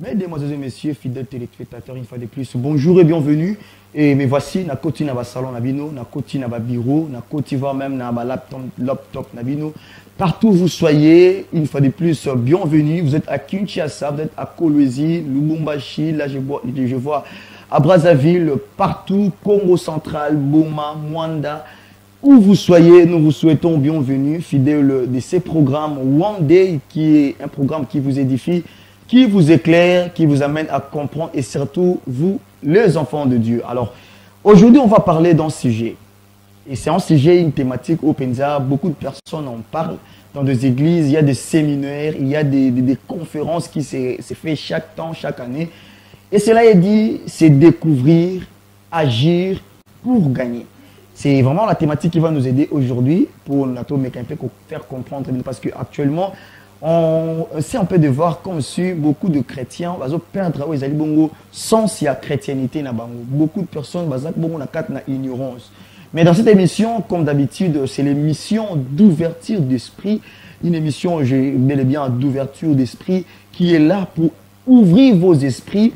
Mesdemoiselles et messieurs, fidèles téléspectateurs, une fois de plus, bonjour et bienvenue. Et me voici, na côté na salon nabino, na côté na bureau, na côté voire même na laptop nabino. Partout où vous soyez, une fois de plus, bienvenue. Vous êtes à Kinshasa, vous êtes à Kolwezi, Lubumbashi, là je vois à Brazzaville, partout, Congo central, Boma, Mwanda. Où vous soyez, nous vous souhaitons bienvenue, fidèles de ces programmes One Day, qui est un programme qui vous édifie, qui vous éclaire, qui vous amène à comprendre et surtout, vous, les enfants de Dieu. Alors, aujourd'hui, on va parler d'un sujet. Et c'est un sujet, une thématique au Penza. Beaucoup de personnes en parlent dans des églises. Il y a des séminaires, il y a des conférences qui se font chaque temps, chaque année. Et cela est dit, c'est découvrir, agir pour gagner. C'est vraiment la thématique qui va nous aider aujourd'hui pour faire comprendre. Parce qu'actuellement, on essaie un peu de voir comme si beaucoup de chrétiens vont perdre sans si la chrétienté. Beaucoup de personnes vont perdre ignorance. Mais dans cette émission, comme d'habitude, c'est l'émission d'ouverture d'esprit. Une émission, j'ai bel et bien d'ouverture d'esprit qui est là pour ouvrir vos esprits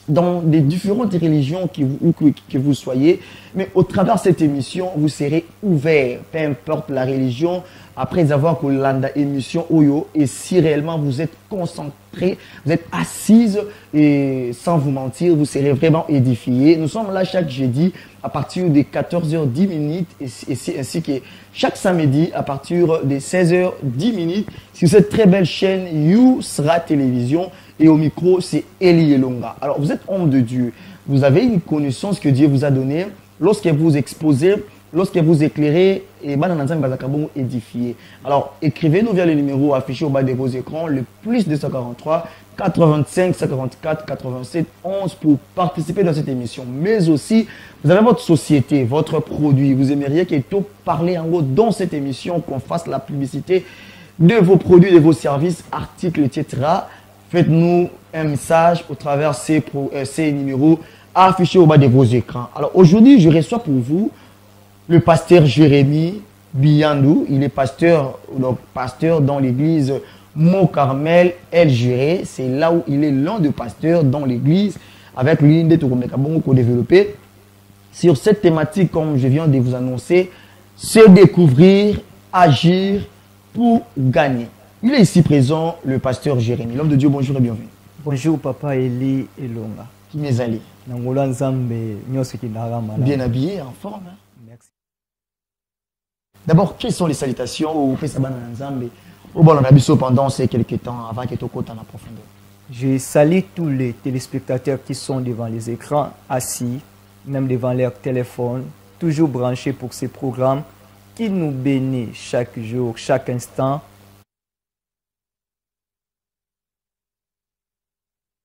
dans les différentes religions que vous soyez. Mais au travers de cette émission, vous serez ouvert, peu importe la religion, après avoir que l'émission Oyo, et si réellement vous êtes concentré, vous êtes assise, et sans vous mentir, vous serez vraiment édifié. Nous sommes là chaque jeudi à partir de 14h10 ainsi que chaque samedi à partir de 16h10 sur cette très belle chaîne Yousra Télévision. Et au micro, c'est Eli Elonga. Alors, vous êtes homme de Dieu. Vous avez une connaissance que Dieu vous a donnée. Lorsque vous exposez, lorsque vous éclairez, et édifié. Alors, écrivez-nous via le numéro affiché au bas de vos écrans, le plus 243 85 54 87 11 pour participer dans cette émission. Mais aussi, vous avez votre société, votre produit. Vous aimeriez qu'il y ait tout parler en gros dans cette émission, qu'on fasse la publicité de vos produits, de vos services, articles, etc. Faites-nous un message au travers ces numéros affichés au bas de vos écrans. Alors aujourd'hui, je reçois pour vous le pasteur Jérémy Biyandou. Il est pasteur dans l'église Mont Carmel El Juré. C'est là où il est l'un des pasteurs dans l'église avec l'une des Touromekabongo qu'on a développé. Sur cette thématique, comme je viens de vous annoncer, c'est découvrir, agir pour gagner. Il est ici présent, le pasteur Jérémy. L'homme de Dieu, bonjour et bienvenue. Bonjour, papa Eli Elonga. Qui m'est allé? Bien habillé, en forme. Hein? Merci. D'abord, quelles sont les salutations au pendant ces quelques temps avant que tu côté en profondeur? Je salue tous les téléspectateurs qui sont devant les écrans, assis, même devant leur téléphone, toujours branchés pour ces programmes qui nous bénissent chaque jour, chaque instant.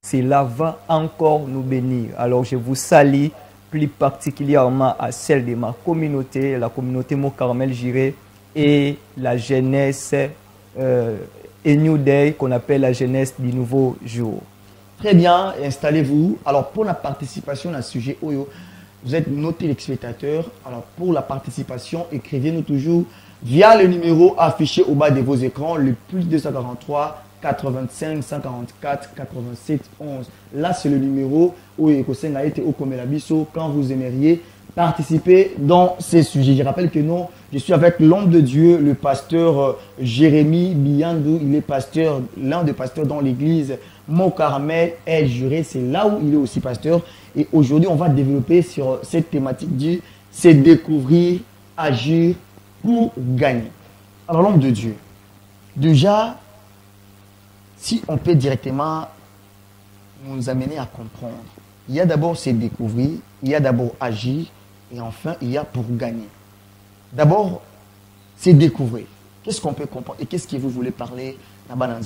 Cela va encore nous bénir. Alors je vous salue plus particulièrement à celle de ma communauté, la communauté Mont Carmel Jiré et la jeunesse et New Day qu'on appelle la jeunesse du nouveau jour. Très bien, installez-vous. Alors pour la participation à ce sujet Oyo, vous êtes nos téléspectateurs. Alors pour la participation, écrivez-nous toujours via le numéro affiché au bas de vos écrans, le plus 243 85 144 87 11. Là, c'est le numéro où a été au Komelabiso quand vous aimeriez participer dans ces sujets. Je rappelle que non, je suis avec l'homme de Dieu, le pasteur Jérémy Biyandou. Il est pasteur, l'un des pasteurs dans l'église Mont Carmel El Juré. C'est là où il est aussi pasteur. Et aujourd'hui, on va développer sur cette thématique du c'est découvrir, agir pour gagner. Alors, l'homme de Dieu, déjà, si on peut directement nous amener à comprendre, il y a d'abord c'est découvrir, il y a d'abord agir, et enfin il y a pour gagner. D'abord, c'est découvrir. Qu'est-ce qu'on peut comprendre et qu'est-ce que vous voulez parler dans la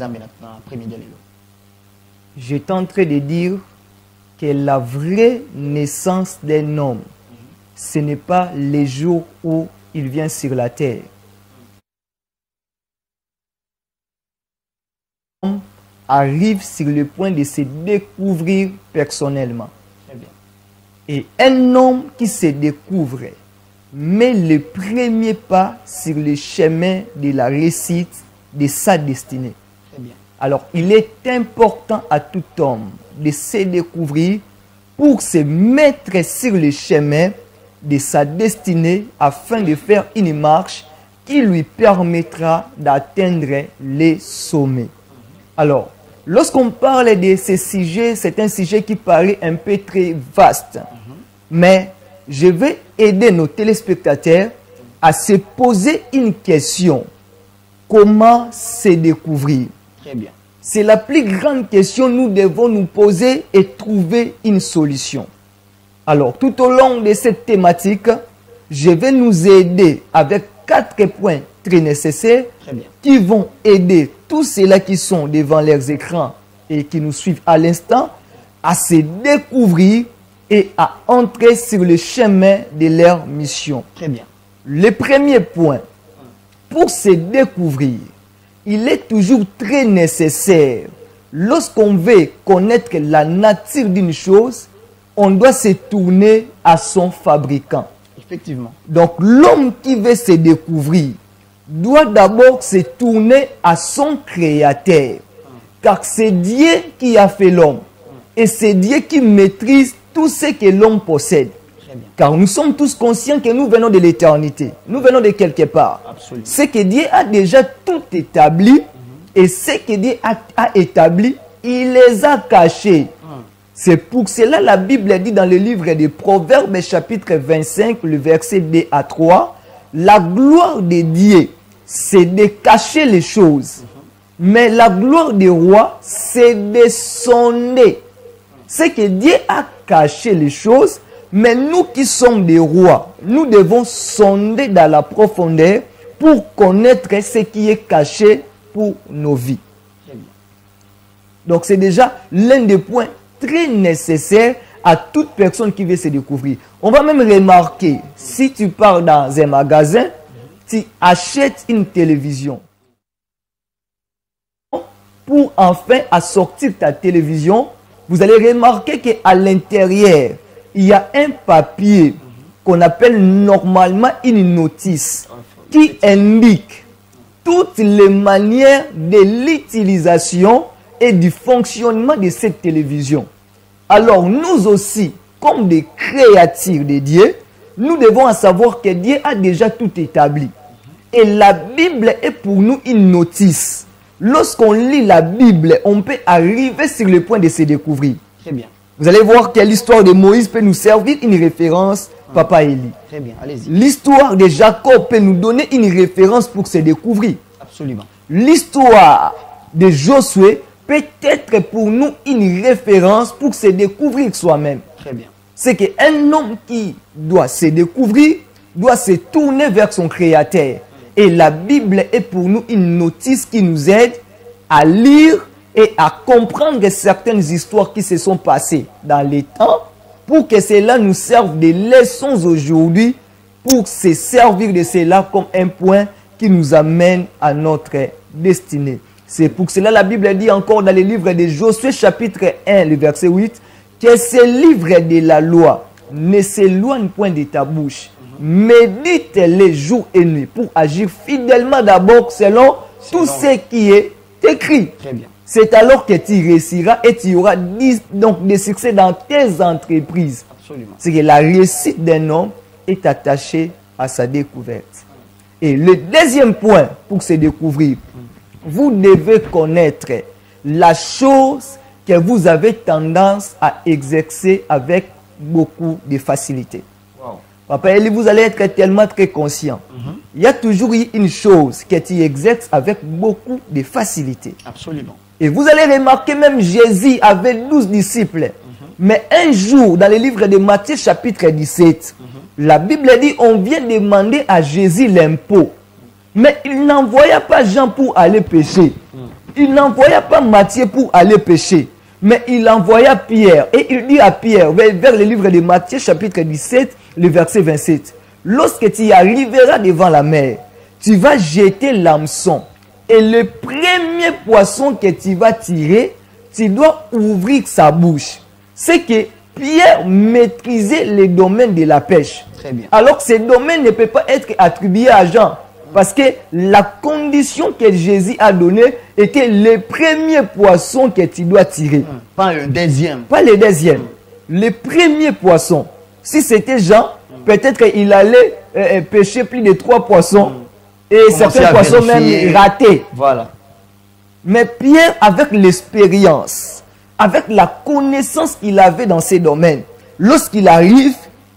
première dialogue? J'étais en train de dire que la vraie naissance d'un homme, ce n'est pas les jours où il vient sur la terre. Arrive sur le point de se découvrir personnellement. Très bien. Et un homme qui se découvre met le premier pas sur le chemin de la réussite de sa destinée. Très bien. Alors, il est important à tout homme de se découvrir pour se mettre sur le chemin de sa destinée afin de faire une marche qui lui permettra d'atteindre les sommets. Alors, lorsqu'on parle de ce sujet, c'est un sujet qui paraît un peu très vaste. Mais je vais aider nos téléspectateurs à se poser une question. Comment se découvrir? Très bien. C'est la plus grande question que nous devons nous poser et trouver une solution. Alors, tout au long de cette thématique, je vais nous aider avec 4 points très nécessaires qui vont aider tous ceux-là qui sont devant leurs écrans et qui nous suivent à l'instant à se découvrir et à entrer sur le chemin de leur mission. Très bien. Le premier point, pour se découvrir, il est toujours très nécessaire, lorsqu'on veut connaître la nature d'une chose, on doit se tourner à son fabricant. Effectivement. Donc l'homme qui veut se découvrir doit d'abord se tourner à son créateur. Car c'est Dieu qui a fait l'homme. Et c'est Dieu qui maîtrise tout ce que l'homme possède. Car nous sommes tous conscients que nous venons de l'éternité. Nous venons de quelque part. Ce que Dieu a déjà tout établi. Et ce que Dieu a établi, il les a cachés. C'est pour cela la Bible dit dans le livre des Proverbes chapitre 25, le verset 2 à 3, la gloire de Dieu, c'est de cacher les choses. Mais la gloire des rois, c'est de sonder. C'est que Dieu a caché les choses, mais nous qui sommes des rois, nous devons sonder dans la profondeur pour connaître ce qui est caché pour nos vies. Donc c'est déjà l'un des points très nécessaire à toute personne qui veut se découvrir. On va même remarquer, si tu pars dans un magasin, tu achètes une télévision. Pour enfin assortir ta télévision, vous allez remarquer qu'à l'intérieur, il y a un papier qu'on appelle normalement une notice qui indique toutes les manières de l'utilisation et du fonctionnement de cette télévision. Alors nous aussi, comme des créatures de Dieu, nous devons en savoir que Dieu a déjà tout établi. Et la Bible est pour nous une notice. Lorsqu'on lit la Bible, on peut arriver sur le point de se découvrir. Très bien. Vous allez voir que l'histoire de Moïse peut nous servir une référence, Papa Élie. Très bien, allez-y. L'histoire de Jacob peut nous donner une référence pour se découvrir. Absolument. L'histoire de Josué peut être pour nous une référence pour se découvrir soi-même. Très bien. C'est qu'un homme qui doit se découvrir, doit se tourner vers son Créateur. Et la Bible est pour nous une notice qui nous aide à lire et à comprendre certaines histoires qui se sont passées dans les temps pour que cela nous serve de leçons aujourd'hui, pour se servir de cela comme un point qui nous amène à notre destinée. C'est pour cela la Bible dit encore dans le livre de Josué chapitre 1, le verset 8, que ce livre de la loi ne s'éloigne point de ta bouche. Médite les jours et nuits pour agir fidèlement d'abord selon tout ce qui est écrit. Très bien. C'est alors que tu réussiras et tu auras donc des succès dans tes entreprises. Absolument. C'est que la réussite d'un homme est attachée à sa découverte. Et le deuxième point pour se découvrir, vous devez connaître la chose que vous avez tendance à exercer avec beaucoup de facilité. Wow. Papa Eli, vous allez être tellement très conscient. Il y a toujours eu une chose que tu exerces avec beaucoup de facilité. Absolument. Et vous allez remarquer, même Jésus avait 12 disciples. Mais un jour, dans le livre de Matthieu chapitre 17, la Bible dit, on vient demander à Jésus l'impôt. Mais il n'envoya pas Jean pour aller pêcher. Il n'envoya pas Matthieu pour aller pêcher. Mais il envoya Pierre. Et il dit à Pierre, vers le livre de Matthieu chapitre 17, le verset 27. Lorsque tu arriveras devant la mer, tu vas jeter l'hameçon. Et le premier poisson que tu vas tirer, tu dois ouvrir sa bouche. C'est que Pierre maîtrisait les domaines de la pêche. Très bien. Alors que ce domaine ne peut pas être attribué à Jean. Parce que la condition que Jésus a donnée était le premier poisson que tu dois tirer. Pas le deuxième. Pas le deuxième. Le premier poisson. Si c'était Jean, peut-être qu'il allait pêcher plus de 3 poissons. Et certains poissons même ratés. Voilà. Mais Pierre, avec l'expérience, avec la connaissance qu'il avait dans ces domaines, lorsqu'il arrive,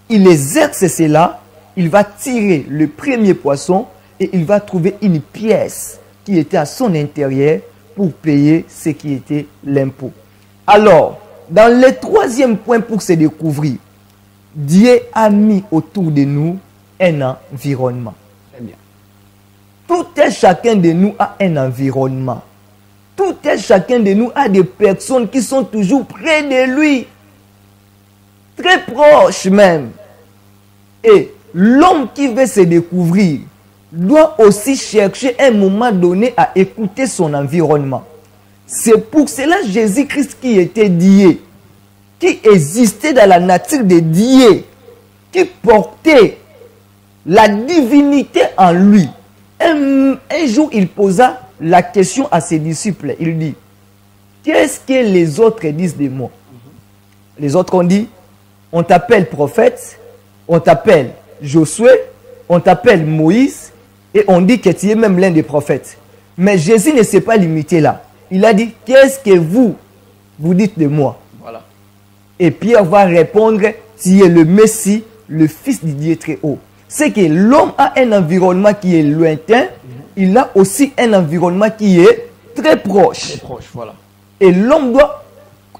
il exerce cela, il va tirer le premier poisson et il va trouver une pièce qui était à son intérieur pour payer ce qui était l'impôt. Alors, dans le troisième point pour se découvrir, Dieu a mis autour de nous un environnement. Très bien. Tout et chacun de nous a un environnement. Tout et chacun de nous a des personnes qui sont toujours près de lui. Très proches même. Et l'homme qui veut se découvrir doit aussi chercher un moment donné à écouter son environnement. C'est pour cela Jésus-Christ qui était Dieu, qui existait dans la nature de Dieu, qui portait la divinité en lui. Un jour, il posa la question à ses disciples. Il dit, qu'est-ce que les autres disent de moi? Les autres ont dit, on t'appelle prophète, on t'appelle Josué, on t'appelle Moïse, et on dit que tu es même l'un des prophètes. Mais Jésus ne s'est pas limité là. Il a dit, qu'est-ce que vous dites de moi? Voilà. Et Pierre va répondre, tu es le Messie, le Fils du Dieu très haut. C'est que l'homme a un environnement qui est lointain, il a aussi un environnement qui est très proche. Très proche, voilà. Et l'homme doit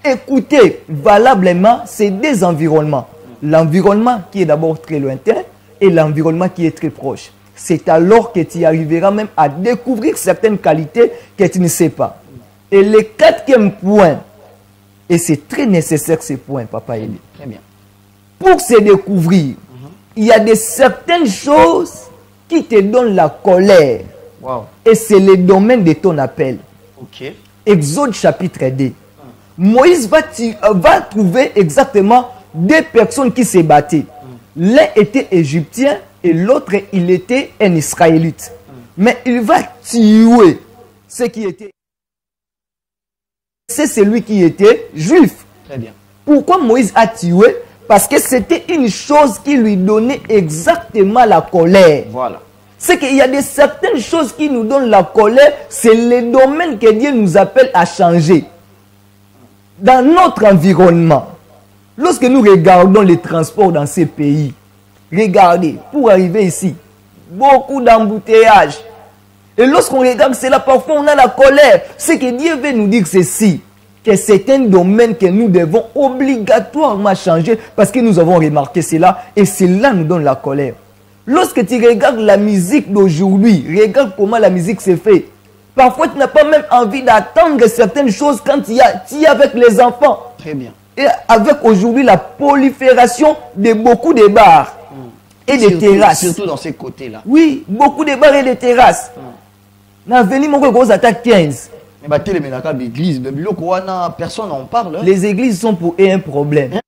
écouter valablement ces deux environnements. L'environnement qui est d'abord très lointain et l'environnement qui est très proche. C'est alors que tu arriveras même à découvrir certaines qualités que tu ne sais pas. Et le quatrième point, et c'est très nécessaire ce point, Papa Eli. Très bien. Pour se découvrir, il y a certaines choses qui te donnent la colère. Wow. Et c'est le domaine de ton appel. Ok. Exode chapitre 2. Moïse va trouver exactement deux personnes qui se battaient. L'un était égyptien et l'autre, il était un Israélite. Mais il va tuer ce qui était. C'est celui qui était juif. Très bien. Pourquoi Moïse a tué? Parce que c'était une chose qui lui donnait exactement la colère. Voilà. C'est qu'il y a certaines choses qui nous donnent la colère, c'est le domaine que Dieu nous appelle à changer. Dans notre environnement, lorsque nous regardons les transports dans ces pays, regardez, pour arriver ici, beaucoup d'embouteillages. Et lorsqu'on regarde cela, parfois on a la colère. C'est que Dieu veut nous dire ceci, que c'est un domaine que nous devons obligatoirement changer parce que nous avons remarqué cela et cela nous donne la colère. Lorsque tu regardes la musique d'aujourd'hui, regarde comment la musique se fait. Parfois, tu n'as pas même envie d'attendre certaines choses quand tu es avec les enfants. Très bien. Et avec aujourd'hui la prolifération de beaucoup de bars et de terrasses. Surtout dans ces côtés-là. Oui, beaucoup de bars et de terrasses. Dans l'avenir, mon gros attaque 15. Mais l'église, personne n'en parle. Les églises sont pour eux un problème.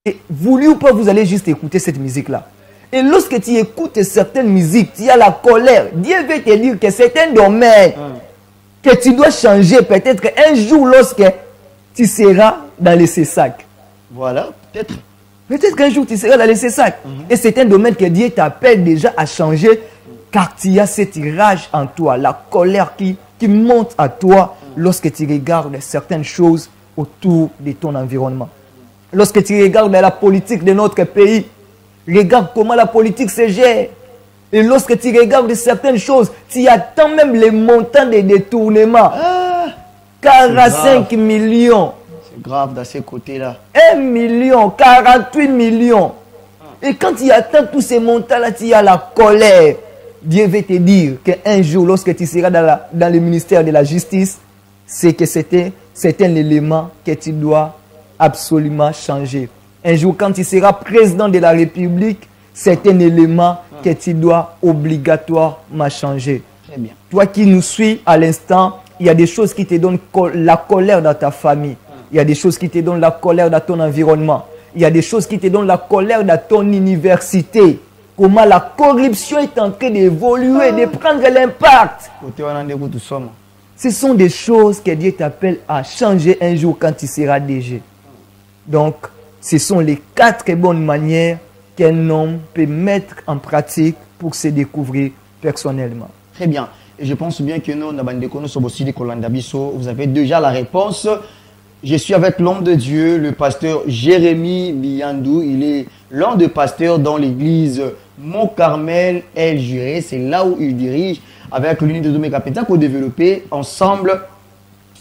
Et voulu ou pas, vous allez juste écouter cette musique-là. Et lorsque tu écoutes certaines musiques, tu as la colère. Dieu veut te dire que c'est un domaine que tu dois changer peut-être un jour lorsque tu seras dans les CESAC. Voilà, peut-être. Peut-être qu'un jour tu seras dans les CESAC. Et c'est un domaine que Dieu t'appelle déjà à changer car tu as cette rage en toi, la colère qui monte à toi lorsque tu regardes certaines choses autour de ton environnement. Lorsque tu regardes la politique de notre pays, regarde comment la politique se gère. Et lorsque tu regardes certaines choses, tu attends même les montants de détournement. 45 millions. C'est grave dans ces côtés-là. 1 million, 48 millions. Et quand tu attends tous ces montants-là, tu as la colère. Dieu veut te dire qu'un jour, lorsque tu seras dans le ministère de la justice, c'est que c'est un élément que tu dois absolument changer. Un jour, quand tu seras président de la République, c'est un élément que tu dois obligatoirement changer. Très bien. Toi qui nous suis à l'instant, il y a des choses qui te donnent la colère dans ta famille. Il y a des choses qui te donnent la colère dans ton environnement. il y a des choses qui te donnent la colère dans ton université. Comment la corruption est en train d'évoluer, de prendre l'impact. Ce sont des choses que Dieu t'appelle à changer un jour quand tu seras DG. Donc, ce sont les 4 bonnes manières qu'un homme peut mettre en pratique pour se découvrir personnellement. Très bien. Et je pense bien que nous, vous avez déjà la réponse. Je suis avec l'homme de Dieu, le pasteur Jérémie Biyandou. Il est l'un des pasteurs dans l'église Mont-Carmel El Juré. C'est là où il dirige avec l'unité de Mécapéta qu'on a développé ensemble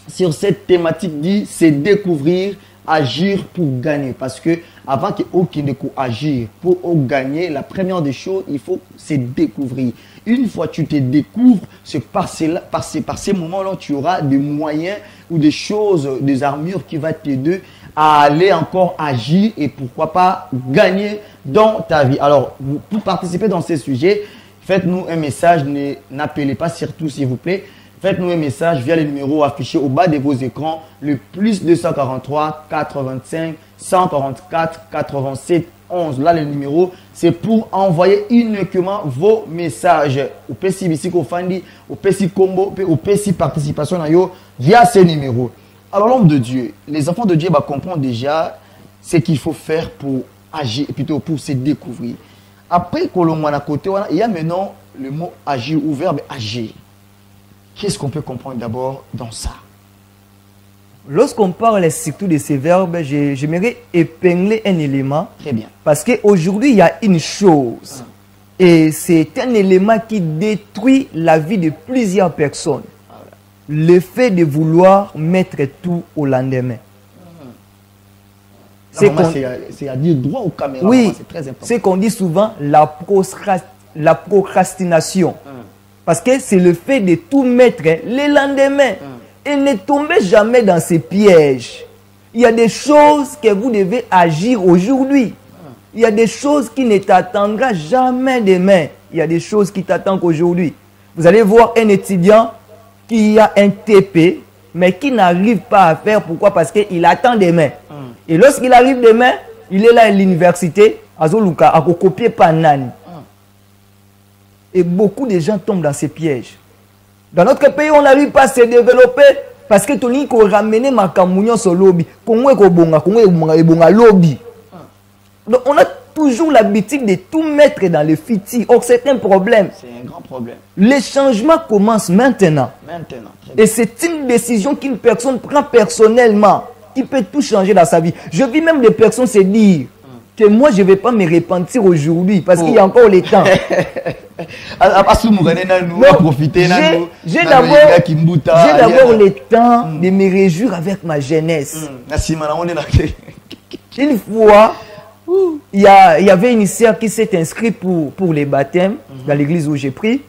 sur cette thématique dit c'est découvrir, agir pour gagner. Parce que avant qu'il y ait agir pour gagner, la première des choses, il faut se découvrir. Une fois que tu te découvres, c'est par ces moments-là, tu auras des moyens ou des choses, des armures qui vont t'aider à aller encore agir et pourquoi pas gagner dans ta vie. Alors, pour participer dans ces sujets, faites-nous un message, n'appelez pas surtout s'il vous plaît. Faites-nous un message via les numéros affichés au bas de vos écrans, le plus 243 85 144 87 11. Là, le numéro, c'est pour envoyer uniquement vos messages au PC Bissiko Fandi, au PC Combo, au PC Participation via ces numéros. Alors, l'homme de Dieu, les enfants de Dieu comprennent déjà ce qu'il faut faire pour agir, plutôt pour se découvrir. Après, il y a maintenant le mot agir ou verbe agir. Qu'est-ce qu'on peut comprendre d'abord dans ça? Lorsqu'on parle surtout de ces verbes, j'aimerais épingler un élément. Très bien. Parce qu'aujourd'hui, il y a une chose. Et c'est un élément qui détruit la vie de plusieurs personnes. Le fait de vouloir mettre tout au lendemain. C'est à dire droit aux caméras. Oui, c'est très important. C'est qu'on dit souvent la procrastination. Parce que c'est le fait de tout mettre le lendemain. Et ne tombez jamais dans ces pièges. Il y a des choses que vous devez agir aujourd'hui. Il y a des choses qui ne t'attendront jamais demain. Il y a des choses qui t'attendent aujourd'hui. Vous allez voir un étudiant qui a un TP, mais qui n'arrive pas à faire. Pourquoi? Parce qu'il attend demain. Et lorsqu'il arrive demain, il est là à l'université, à copier Panani. Et beaucoup de gens tombent dans ces pièges. Dans notre pays, on n'arrive pas à se développer parce que tout le monde a ramené ma camounion sur le lobby. Donc on a toujours l'habitude de tout mettre dans le fiti. Or, c'est un problème. C'est un grand problème. Les changements commencent maintenant. Et c'est une décision qu'une personne prend personnellement qui peut tout changer dans sa vie. Je vis même des personnes se dire que moi, je ne vais pas me repentir aujourd'hui parce qu'il y a encore le temps. J'ai d'abord le temps de me réjouir avec ma jeunesse. Une fois, il y avait une sœur qui s'est inscrite pour les baptêmes dans l'église où j'ai pris.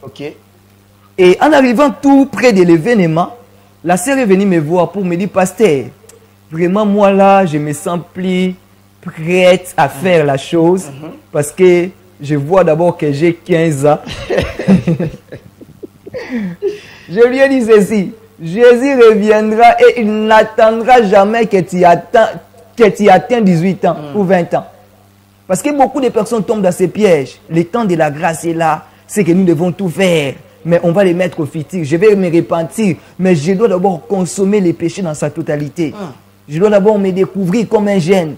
Et en arrivant tout près de l'événement, la sœur est venue me voir pour me dire, pasteur, vraiment moi là, je me sens plus prête à faire la chose parce que je vois d'abord que j'ai 15 ans. Je lui ai dit ceci, Jésus reviendra et il n'attendra jamais que tu atteins 18 ans ou 20 ans. Parce que beaucoup de personnes tombent dans ces pièges. Le temps de la grâce est là, c'est que nous devons tout faire. Mais on va les mettre au fitir. Je vais me repentir, mais je dois d'abord consommer les péchés dans sa totalité. Je dois d'abord me découvrir comme un jeune.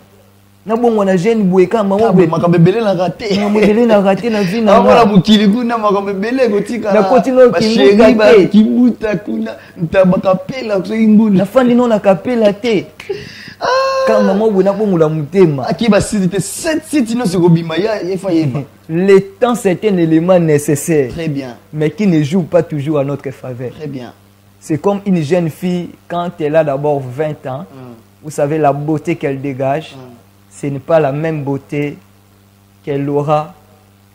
Na bongo na jeune boueka maman makambebele na raté na raté na vie na wala bukili kuna makambebele gotika na continue kibuta kuna ntabakapela so inguna na fandi non na kapela te quand maman bona bongo la mutema akiba site 7 sites non se kobima ya yefayeba. Le temps c'est un élément nécessaire. Très bien. Mais qui ne joue pas toujours à notre faveur. Très bien. C'est comme une jeune fille quand elle a d'abord 20 ans, vous savez la beauté qu'elle dégage. Ce n'est pas la même beauté qu'elle aura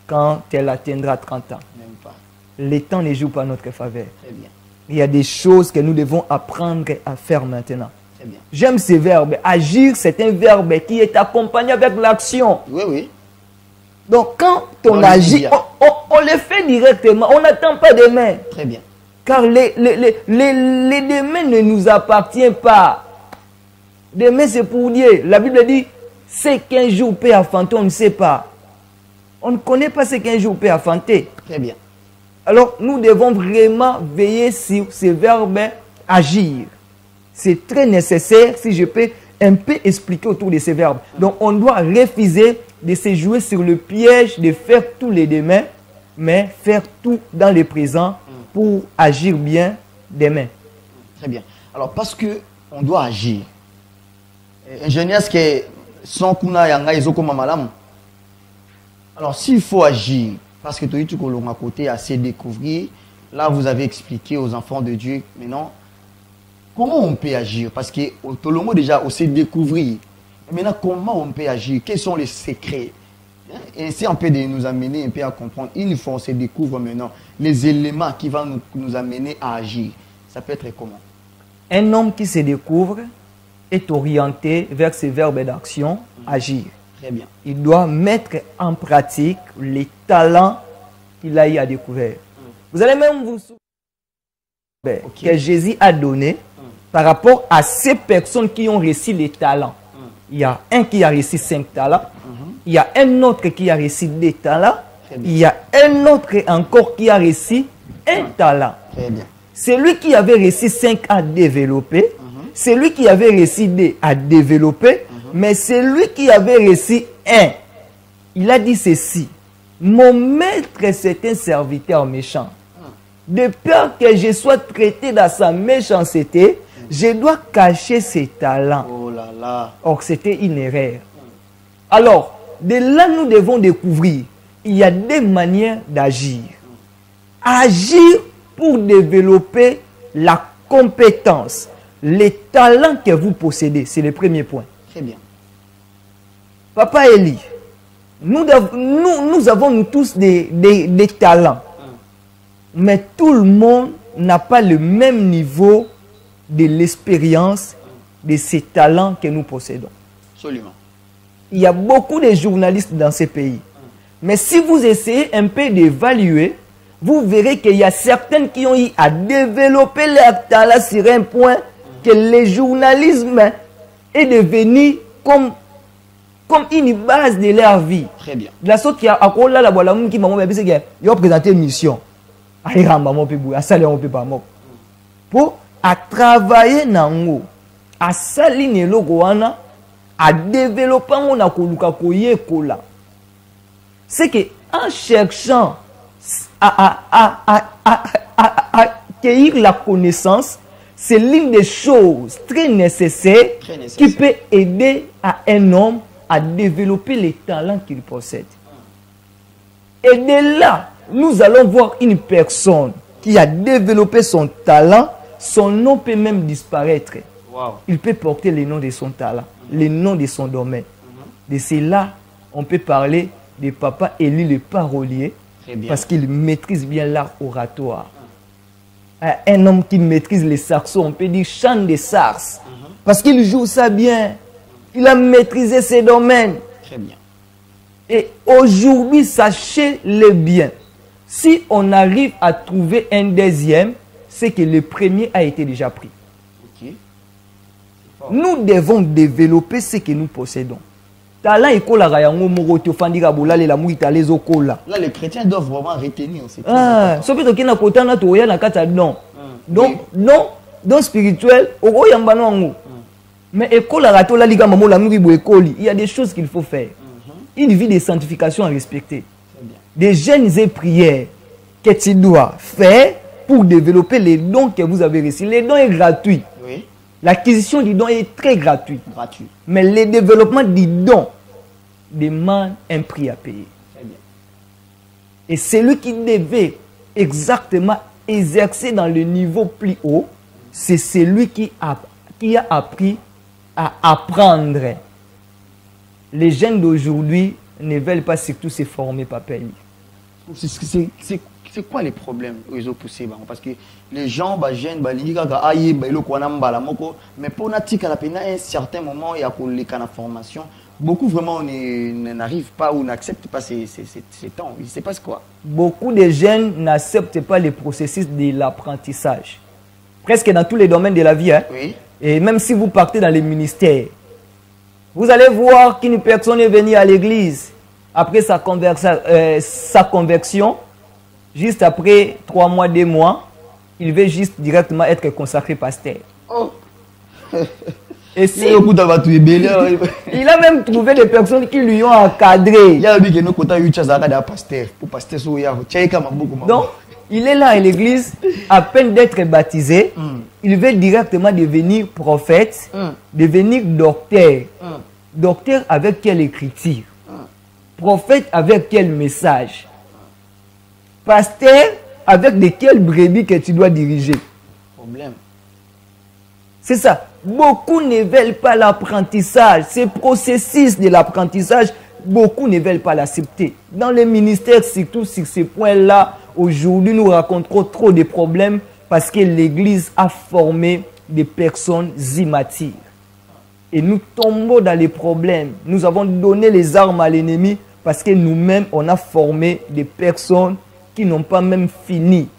quand elle atteindra 30 ans. Même pas. Le temps ne joue pas à notre faveur. Très bien. Il y a des choses que nous devons apprendre à faire maintenant. Très bien. J'aime ce verbe. Agir, c'est un verbe qui est accompagné avec l'action. Oui, oui. Donc quand on agit, on le fait directement. On n'attend pas demain. Très bien. Car les demain ne nous appartient pas. Demain, c'est pour Dieu. La Bible dit, C'est 15 jours peut affanter, on ne sait pas. On ne connaît pas ces 15 jours peut affanter. Très bien. Alors, nous devons vraiment veiller sur ces verbes agir. C'est très nécessaire, si je peux un peu expliquer autour de ces verbes. Donc, on doit refuser de se jouer sur le piège de faire tous les demain, mais faire tout dans le présent pour agir bien demain. Très bien. Alors, parce que on doit agir. Ingénieur, ce que son kuna yanga ezoko mamalam. Alors, s'il faut agir, parce que tu as à côté à se découvrir, là, vous avez expliqué aux enfants de Dieu, maintenant, comment on peut agir? Parce que tout le monde déjà, on sait découvrir. Maintenant, comment on peut agir? Quels sont les secrets? Et c'est un peu de nous amener un peu à comprendre. Une fois on se découvre maintenant, les éléments qui vont nous amener à agir. Ça peut être comment? Un homme qui se découvre est orienté vers ses verbes d'action, agir. Très bien. Il doit mettre en pratique les talents qu'il a eu à découvrir. Vous allez même vous souvenir que Jésus a donné par rapport à ces personnes qui ont reçu les talents. Il y a un qui a reçu 5 talents. Il y a un autre qui a reçu 2 talents. Il y a un autre encore qui a reçu 1 talent. Très bien. Celui qui avait reçu 5 a développé. Celui qui avait reçu 2 a développé. Mais celui qui avait reçu 1, il a dit ceci. Mon maître, c'est un serviteur méchant. De peur que je sois traité dans sa méchanceté, je dois cacher ses talents. Oh là là. Or, c'était une erreur. Alors, de là, nous devons découvrir, il y a des manières d'agir. Agir pour développer la compétence, les talents que vous possédez, c'est le premier point. Très bien. Papa Eli, nous avons tous des talents. Mais tout le monde n'a pas le même niveau de l'expérience de ces talents que nous possédons. Absolument. Il y a beaucoup de journalistes dans ces pays. Mais si vous essayez un peu d'évaluer, vous verrez qu'il y a certaines qui ont eu à développer leur talent sur un point que le journalisme est devenu comme une base de leur vie. Très bien. La sorte qui a là la voilà qui m'a présenté une mission. Pour à travailler dans à saline logoana à développer on a kola. C'est que en cherchant à accueillir la connaissance, c'est l'une des choses très nécessaires qui peut aider à un homme à développer les talents qu'il possède. Et de là, nous allons voir une personne qui a développé son talent, son nom peut même disparaître. Wow. Il peut porter le nom de son talent, le nom de son domaine. De cela, on peut parler de Papa Eli le parolier, parce qu'il maîtrise bien l'art oratoire. Un homme qui maîtrise les saxons, on peut dire chant de sars, parce qu'il joue ça bien. Il a maîtrisé ses domaines. Très bien. Et aujourd'hui, sachez-le bien. Si on arrive à trouver un deuxième, c'est que le premier a été déjà pris. Okay. Nous devons développer ce que nous possédons. Là, les chrétiens doivent vraiment retenir. Donc spirituel, mais il y a des choses qu'il faut faire. Une vie de sanctification à respecter. Des jeûnes et prières que tu dois faire pour développer les dons que vous avez reçus. Les dons sont gratuits. Oui. L'acquisition du don est très gratuite. Gratuit. Mais le développement du don demande un prix à payer. Très bien. Et celui qui devait exactement exercer dans le niveau plus haut, c'est celui qui a appris à apprendre. Les jeunes d'aujourd'hui ne veulent pas surtout se former, Papa Eli. C'est quoi les problèmes ils ont poussé? Parce que les gens, les jeunes, mais pour un certain moment, il y a la formation. Beaucoup vraiment n'arrivent pas ou n'acceptent pas ces temps. Il ne se passe quoi? Beaucoup de jeunes n'acceptent pas le processus de l'apprentissage. Presque dans tous les domaines de la vie. Hein? Oui. Et même si vous partez dans les ministères, Vous allez voir qu'une personne est venue à l'église après sa conversion, juste après 3 mois, 2 mois, il veut juste directement être consacré pasteur. Oh. Et si, il a même trouvé des personnes qui lui ont encadré. Donc, il est là à l'église, à peine d'être baptisé, il veut directement devenir prophète, devenir docteur. Docteur avec quelle écriture? Prophète avec quel message? Pasteur avec de quelles brebis que tu dois diriger? Problème. C'est ça. Beaucoup ne veulent pas l'apprentissage. Ce processus de l'apprentissage, beaucoup ne veulent pas l'accepter. Dans les ministères, surtout sur ces points-là, aujourd'hui, nous rencontrons trop de problèmes parce que l'Église a formé des personnes immatures. Et nous tombons dans les problèmes. Nous avons donné les armes à l'ennemi parce que nous-mêmes, on a formé des personnes qui n'ont pas même fini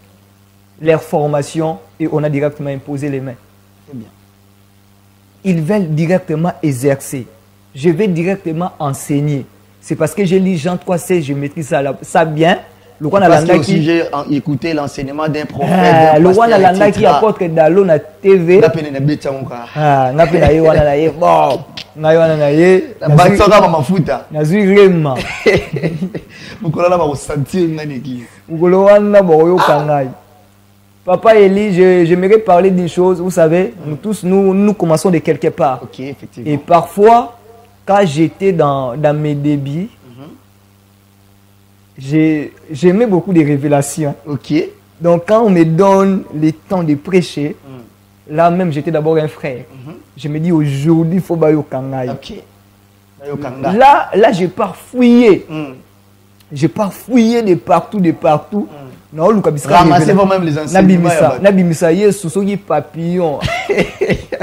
leur formation et on a directement imposé les mains. Très bien. Ils veulent directement exercer. Je vais directement enseigner. C'est parce que j'ai lu Jean 3,16, je maîtrise ça bien. Parce que aussi j'ai écouté l'enseignement d'un prophète, le roi Nalanda qui apporte Dalo na TV. Papa Eli, j'aimerais parler d'une chose. Vous savez, nous tous, nous commençons de quelque part. Okay, effectivement. Et parfois, quand j'étais dans mes débuts, j'aimais beaucoup des révélations. Ok. Donc, quand on me donne le temps de prêcher, là même, j'étais d'abord un frère. Je me dis, aujourd'hui, il faut bailler au Kangai. Ok. Là, j'ai pars fouiller. J'ai pars fouiller de partout, de partout. Ramasser même les enseignements. Nabimisa Yesu, soki papillon.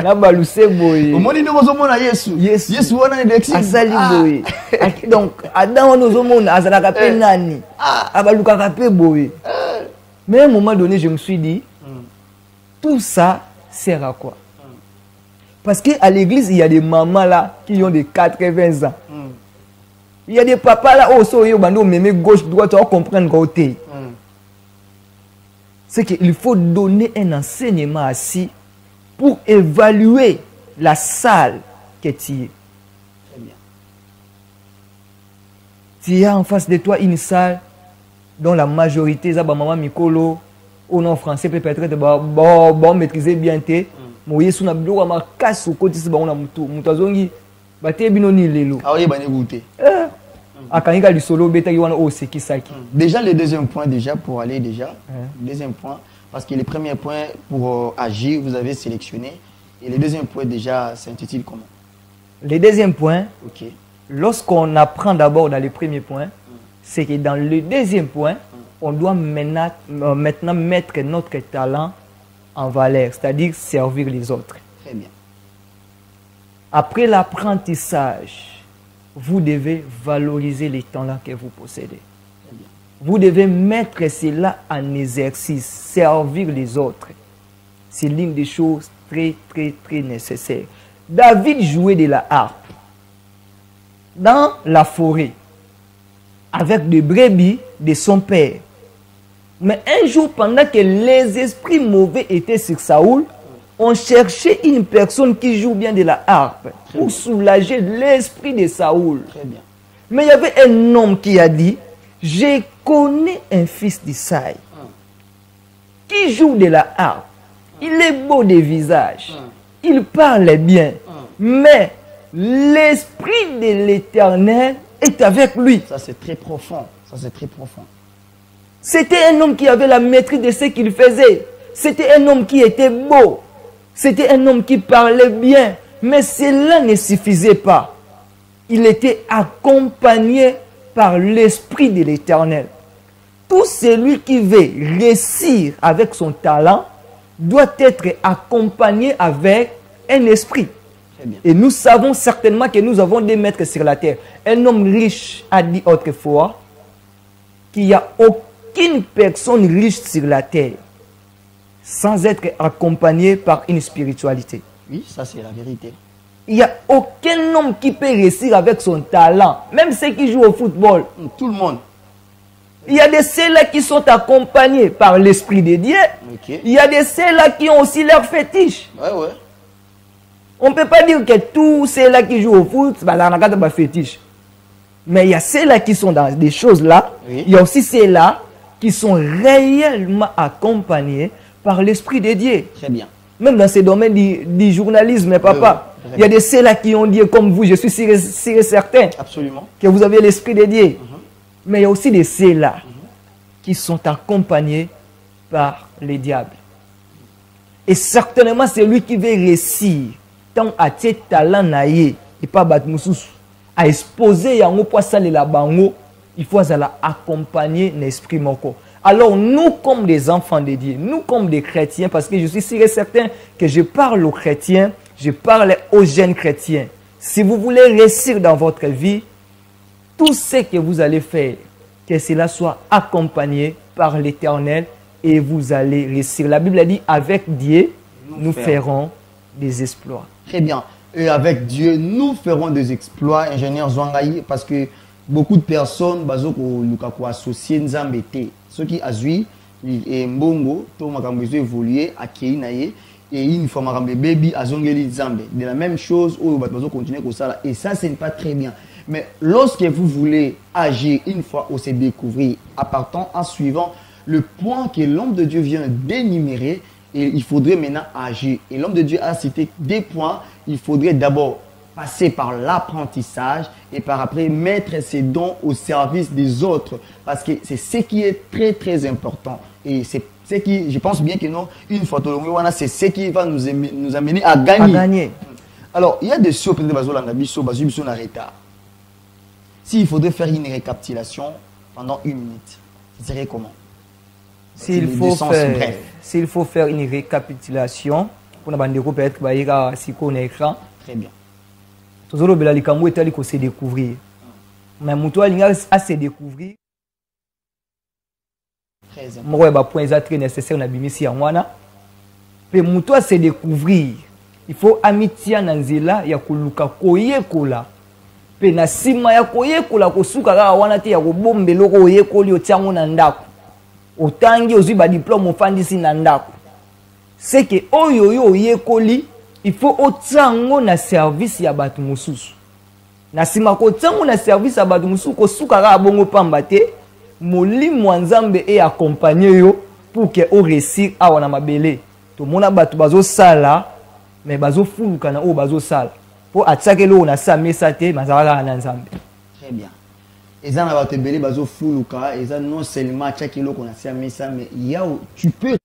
Nabaluse boye. Au monde nous avons Yesu. Yesu on a des Azali boye. Donc Adam nous avons azalaka pe nani. Abaluka pe boye. Mais à un moment donné, je me suis dit, tout ça sert à quoi? Parce qu'à l'église, il y a des mamans là qui ont des 80 ans. Il y a des papas là, oh, so yo bando mémé gauche droite, on comprend côté. C'est qu'il faut donner un enseignement assis pour évaluer la salle que tu es. Très bien. Tu as en face de toi une salle dont la majorité, ça, maman Mikolo, au nom français, peut-être, bon, maîtriser bien tes. Moi, je suis un peu à casse au côté, c'est bon, on a tout. Moutazongi, baté binoni lelo. Ah oui, bah écoutez. Akaniga du solo, beta yiwana o seki saki. Déjà, le deuxième point, pour aller déjà. Deuxième point, parce que le premier point, pour agir, vous avez sélectionné. Et le deuxième point, déjà, s'intitule comment? Le deuxième point, ok. Lorsqu'on apprend d'abord dans le premier point, c'est que dans le deuxième point, on doit maintenant mettre notre talent en valeur, c'est-à-dire servir les autres. Très bien. Après l'apprentissage, vous devez valoriser les talents que vous possédez. Vous devez mettre cela en exercice, servir les autres. C'est l'une des choses très, très, très nécessaires. David jouait de la harpe dans la forêt avec des brebis de son père. Mais un jour, pendant que les esprits mauvais étaient sur Saoul, on cherchait une personne qui joue bien de la harpe pour soulager l'esprit de Saoul. Très bien. Mais il y avait un homme qui a dit, je connais un fils d'Isaïe qui joue de la harpe. Il est beau de visage. Il parle bien. Mais l'esprit de l'Éternel est avec lui. Ça, c'est très profond. Ça, c'est très profond. C'était un homme qui avait la maîtrise de ce qu'il faisait. C'était un homme qui était beau. C'était un homme qui parlait bien. Mais cela ne suffisait pas. Il était accompagné par l'Esprit de l'Éternel. Tout celui qui veut réussir avec son talent doit être accompagné avec un esprit. Très bien. Et nous savons certainement que nous avons des maîtres sur la terre. Un homme riche a dit autrefois qu'il n'y a aucune personne riche sur la terre sans être accompagné par une spiritualité. Oui, ça c'est la vérité. Il n'y a aucun homme qui peut réussir avec son talent, même ceux qui jouent au football. Tout le monde. Il y a des ceux-là qui sont accompagnés par l'Esprit de Dieu. Okay. Il y a des ceux-là qui ont aussi leur fétiche. Ouais, ouais. On ne peut pas dire que tous ceux-là qui jouent au foot, c'est un fétiche. Mais il y a ceux-là qui sont dans des choses-là. Oui. Il y a aussi ceux-là qui sont réellement accompagnés par l'Esprit de Dieu. Très bien. Même dans ces domaines du journalisme, papa. Oui, oui. Il y a des ceux-là qui ont dit, comme vous, je suis sûr et certain, Absolument. que vous avez l'Esprit de Dieu. Mais il y a aussi des ceux-là qui sont accompagnés par les diables. Et certainement, c'est lui qui veut réussir tant à tes talents naïe et pas batmoussous à exposer yango pour ça la bango, il faut accompagner l'esprit moko. Alors nous comme des enfants de Dieu, nous comme des chrétiens, parce que je suis sûr et certain que je parle aux chrétiens, je parle aux jeunes chrétiens. Si vous voulez réussir dans votre vie, tout ce que vous allez faire, que cela soit accompagné par l'Éternel et vous allez réussir. La Bible a dit, avec Dieu, nous ferons des exploits. Très bien. Et avec Dieu, nous ferons des exploits, ingénieur Zwangaï, parce que beaucoup de personnes, associé Nzambete, ceux qui azui et mbongo, tout makambo évolué à Keinaye et une fois makambo baby azongeli Nzambe. De la même chose, où bazo continuer comme ça et ça c'est pas très bien. Mais lorsque vous voulez agir une fois où c'est découvrir, en partant en suivant le point que l'homme de Dieu vient d'énumérer, et il faudrait maintenant agir. Et l'homme de Dieu a cité des points. Il faudrait d'abord passer par l'apprentissage et par après mettre ses dons au service des autres. Parce que c'est ce qui est très très important. Et c'est ce qui, je pense bien que non, une fois c'est ce qui va nous amener à gagner. Alors, il y a des choses, peut-être, retard. S'il faudrait faire une récapitulation pendant une minute, ce serait comment? S'il faut faire une récapitulation, pour peut-être sur l'écran. Très bien. Tout le monde est se découvrir. Mais Moutoua a se découvrir. Très important. Très nécessaire na bimisi ya mwana. Pe Moutoua se découvrir. Il faut amitié na nzela ya koluka koyekola. Pe na sima ya koyekola kosuka kaka wana te ya kobombelo koyekoli otiango na ndako. Otangi ozwi ba diplôme ofandisi na ndako. C'est que oyo yekoli, il faut otango na service ya batu mususu. Na sima ko tango na service ya batu mususu ko suka ka bongo pamba te, molimo Nzambe e accompagner yo pour que o réussir awa na mabele. To mona batu bazo sala, mais bazo fuluka na o bazo sala. Po atsake lo na sa mesa te, mazala na Nzambe. Très bien. Et ça, on va bazo fuluka, et ça non seulement tchakilo qu'on a fait mais ça, mais tu peux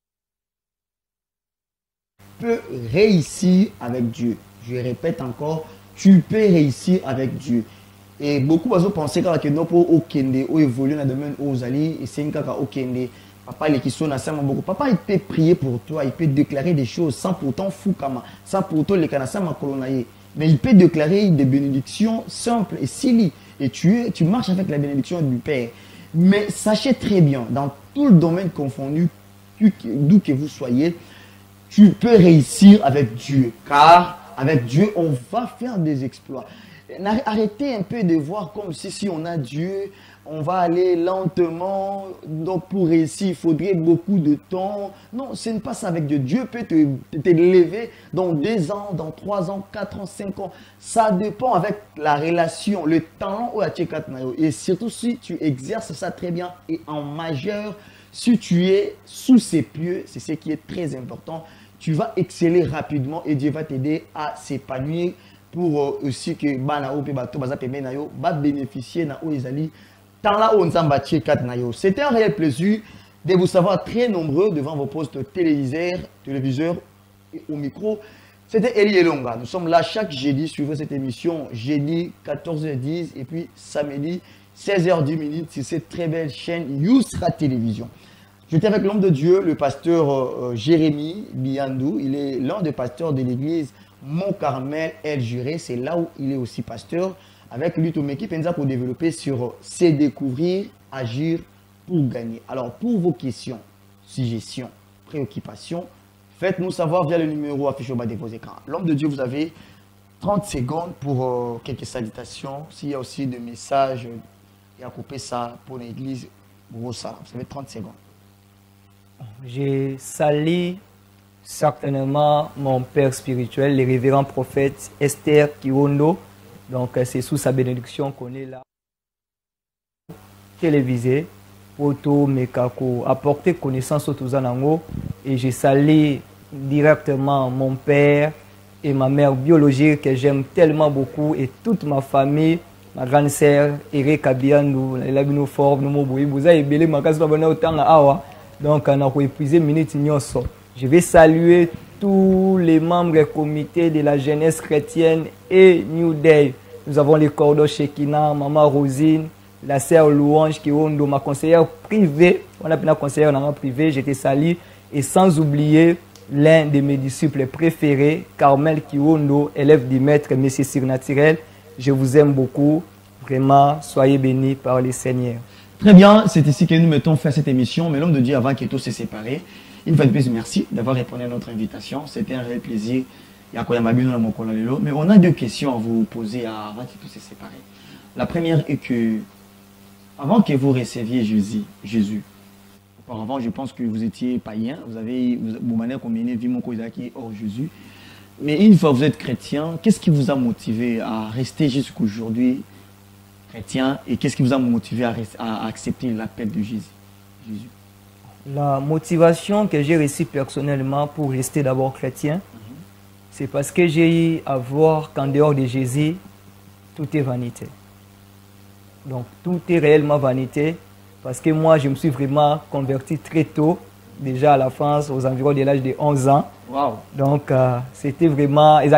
réussir avec Dieu. Je répète encore, tu peux réussir avec Dieu. Et beaucoup bazo penser que non pour okende ou évoluer dans le domaine aux alliés et c'est une kaka okende. Papa les qui sont à beaucoup. Papa il peut prier pour toi, il peut déclarer des choses sans pourtant fukama, sans pourtant les canasas makolonaye. Mais il peut déclarer des bénédictions simples et sili. Et tu marches avec la bénédiction du Père. Mais sachez très bien, dans tout le domaine confondu, d'où que vous soyez, tu peux réussir avec Dieu. Car avec Dieu, on va faire des exploits. Arrêtez un peu de voir comme si on a Dieu, on va aller lentement. Donc pour réussir, il faudrait beaucoup de temps. Non, ce n'est pas ça avec Dieu. Dieu peut te lever dans 2 ans, dans 3 ans, 4 ans, 5 ans. Ça dépend avec la relation, le talent ou la tchekatnayo. Et surtout si tu exerces ça très bien et en majeur, si tu es sous ses pieds, c'est ce qui est très important. Tu vas exceller rapidement et Dieu va t'aider à s'épanouir pour aussi que bana ou bato baza pembe na yo ba bénéficier na o ezali tant là on s'en battre 4 na yo. C'était un réel plaisir de vous savoir très nombreux devant vos postes téléviseurs et au micro. C'était Eli Elonga. Nous sommes là chaque jeudi suivant cette émission, jeudi 14h10 et puis samedi 16h10 sur cette très belle chaîne Yousra Télévision. J'étais avec l'homme de Dieu, le pasteur Jérémy Biandou. Il est l'un des pasteurs de l'église Mont-Carmel El Juré. C'est là où il est aussi pasteur. Avec lui, ton équipe pour développer sur se découvrir, agir pour gagner. Alors, pour vos questions, suggestions, préoccupations, faites-nous savoir via le numéro affiché au bas de vos écrans. L'homme de Dieu, vous avez 30 secondes pour quelques salutations. S'il y a aussi des messages, il y a coupé ça pour l'église. Ça fait 30 secondes. J'ai sali certainement mon père spirituel, le révérend prophète Esther Kiwondo. Donc c'est sous sa bénédiction qu'on est là, télévisé, pour tout Mekako, apporter connaissance aux Touzanango. Et j'ai sali directement mon père et ma mère biologique que j'aime tellement beaucoup et toute ma famille, ma grande sœur Ere Kabianou, la bino fort, nous moboui, vous avez belé ma case pas autant awa. Donc on a épuisé minute nyoso. Je vais saluer tous les membres du comité de la jeunesse chrétienne et New Day. Nous avons les cordos Shekina, Maman Rosine, la sœur Louange qui est ma conseillère privée. On a une conseillère dans privé, j'étais sali. Et sans oublier l'un de mes disciples préférés, Carmel Kiwondo, élève du maître Messie Surnaturel. Je vous aime beaucoup. Vraiment, soyez bénis par le Seigneur. Très bien, c'est ici que nous mettons fin à cette émission. Mais l'homme de Dieu, avant que tout se sépare, une fois de plus, merci d'avoir répondu à notre invitation. C'était un réel plaisir. Mais on a deux questions à vous poser avant que tout se sépare. La première est que, avant que vous receviez Jésus, auparavant, je pense que vous étiez païen, vous avez vos manières combien vu mon qui hors Jésus. Mais une fois que vous êtes chrétien, qu'est-ce qui vous a motivé à rester jusqu'aujourd'hui chrétien et qu'est-ce qui vous a motivé à accepter l'appel de Jésus? La motivation que j'ai reçue personnellement pour rester d'abord chrétien, c'est parce que j'ai eu à voir qu'en dehors de Jésus, tout est vanité. Donc tout est réellement vanité. Parce que moi, je me suis vraiment converti très tôt, déjà à la France, aux environs de l'âge de 11 ans. Wow. Donc, c'était vraiment... Mais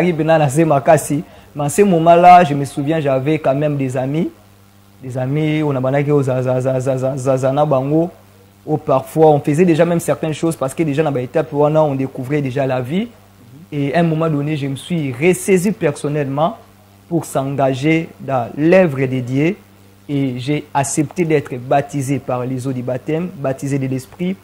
en ce moment-là, je me souviens, j'avais quand même des amis. Des amis, on a bango, où parfois, on faisait déjà même certaines choses parce que déjà, dans l'étape où on découvrait déjà la vie. Et à un moment donné, je me suis ressaisi personnellement pour s'engager dans l'œuvre de Dieu. Et j'ai accepté d'être baptisé par les eaux du baptême, baptisé de l'esprit,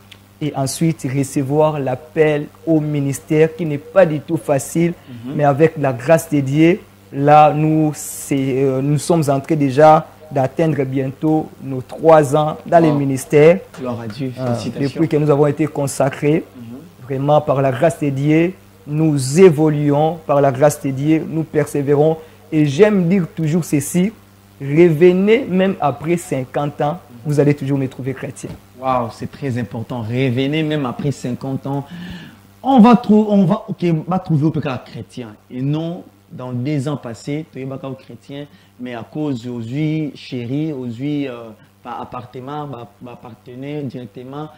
et ensuite recevoir l'appel au ministère qui n'est pas du tout facile, mais avec la grâce de Dieu, là, nous sommes en train déjà d'atteindre bientôt nos 3 ans dans le ministère. Gloire à Dieu, félicitations. Depuis que nous avons été consacrés, vraiment par la grâce de Dieu, nous évoluons, par la grâce de Dieu, nous persévérons. Et j'aime dire toujours ceci, revenez même après 50 ans, vous allez toujours me trouver chrétien. Waouh, c'est très important. Revenez même après 50 ans. On va trouver au chrétien. Et non, dans 2 ans passés, tu es chrétien, mais à cause aux yeux chéris, aux yeux appartement, partenaire directement,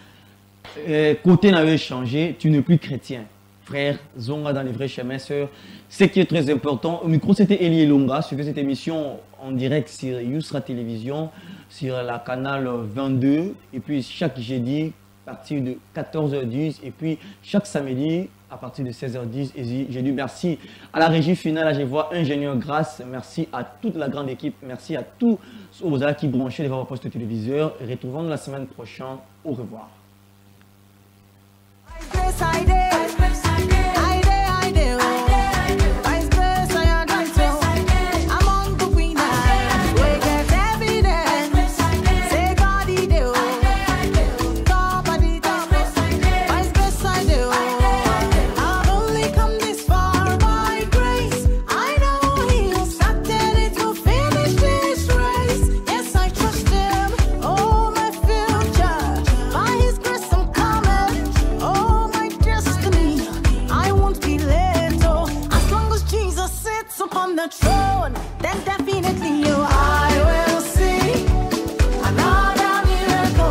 côté n'avait changé, tu n'es plus chrétien. Frère, Zonga dans les vrais chemins, sœurs. Ce qui est très important, au micro c'était Elie Longa, suivez cette émission en direct sur Yousra Télévision, sur la canal 22, et puis chaque jeudi à partir de 14h10, et puis chaque samedi à partir de 16h10. Et j'ai dit merci à la régie finale, là, je vois Ingénieur Grâce, merci à toute la grande équipe, merci à tous ceux qui branchaient les postes téléviseurs. Retrouvons-nous la semaine prochaine. Au revoir.